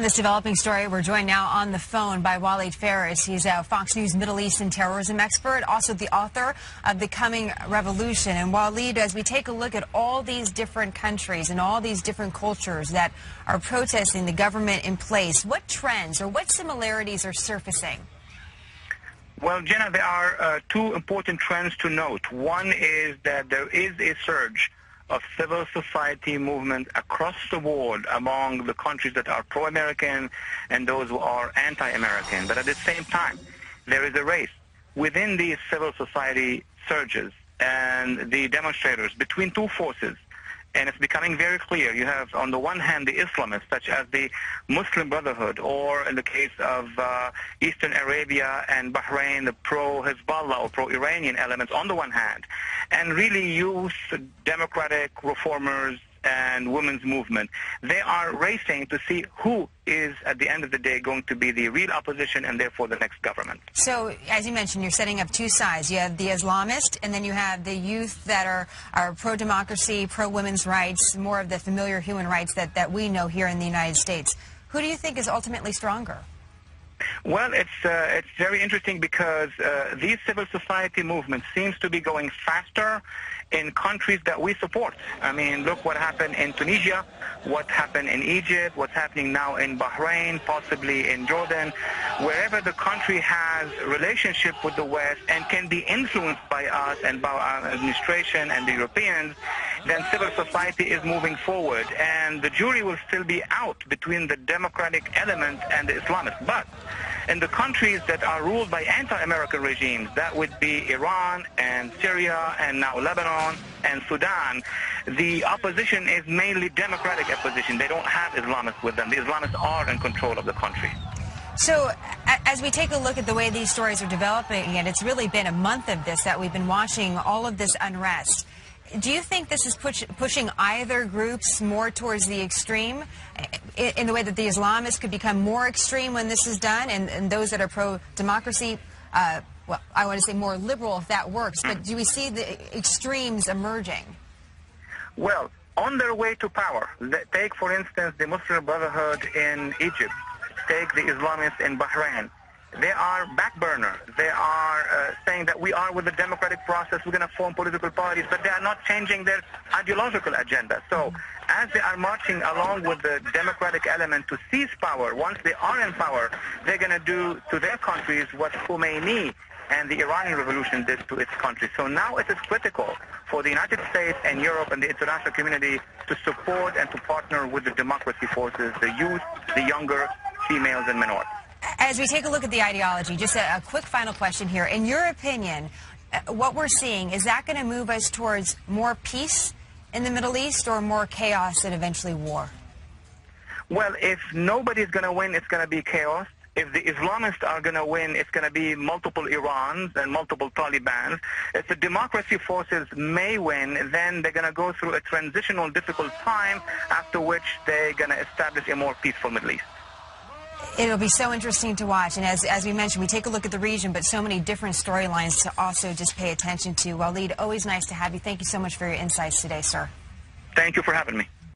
In this developing story, we're joined now on the phone by Walid Phares. He's a Fox News Middle East and terrorism expert, also the author of The Coming Revolution. And Walid, as we take a look at all these different countries and all these different cultures that are protesting the government in place, what trends or what similarities are surfacing? Well, Jenna, there are two important trends to note. One is that there is a surge of civil society movement across the board among the countries that are pro-American and those who are anti-American. But at the same time, there is a race within these civil society surges and the demonstrators between two forces. And it's becoming very clear. You have, on the one hand, the Islamists, such as the Muslim Brotherhood, or in the case of Eastern Arabia and Bahrain, the pro-Hezbollah or pro-Iranian elements on the one hand, and really youth, democratic reformers, and women's movement. They are racing to see who is, at the end of the day, going to be the real opposition and therefore the next government. So, as you mentioned, you're setting up two sides. You have the Islamists, and then you have the youth that are pro-democracy, pro-women's rights, more of the familiar human rights that we know here in the United States. Who do you think is ultimately stronger? Well, it's very interesting because these civil society movements seems to be going faster in countries that we support. I mean, look what happened in Tunisia, what happened in Egypt, what's happening now in Bahrain, possibly in Jordan. Wherever the country has a relationship with the West and can be influenced by us and by our administration and the Europeans, then civil society is moving forward. And the jury will still be out between the democratic element and the Islamists. But in the countries that are ruled by anti-American regimes, that would be Iran and Syria and now Lebanon and Sudan, the opposition is mainly democratic opposition. They don't have Islamists with them. The Islamists are in control of the country. So as we take a look at the way these stories are developing, and it's really been a month of this that we've been watching all of this unrest, do you think this is pushing either groups more towards the extreme in the way that the Islamists could become more extreme when this is done, and those that are pro-democracy, well, I want to say more liberal if that works, but do we see the extremes emerging? Well, on their way to power, take, for instance, the Muslim Brotherhood in Egypt, take the Islamists in Bahrain. They are backburner. They are saying that we are with the democratic process, we're going to form political parties, but they are not changing their ideological agenda. So as they are marching along with the democratic element to seize power, once they are in power, they're going to do to their countries what Khomeini and the Iranian Revolution did to its country. So now it is critical for the United States and Europe and the international community to support and to partner with the democracy forces, the youth, the younger, females and minorities. As we take a look at the ideology, just a quick final question here. In your opinion, what we're seeing, is that going to move us towards more peace in the Middle East or more chaos and eventually war? Well, if nobody's going to win, it's going to be chaos. If the Islamists are going to win, it's going to be multiple Irans and multiple Talibans. If the democracy forces may win, then they're going to go through a transitional difficult time, after which they're going to establish a more peaceful Middle East. It'll be so interesting to watch, and as we mentioned, we take a look at the region, but so many different storylines to also just pay attention to. Walid, always nice to have you. Thank you so much for your insights today, sir. Thank you for having me.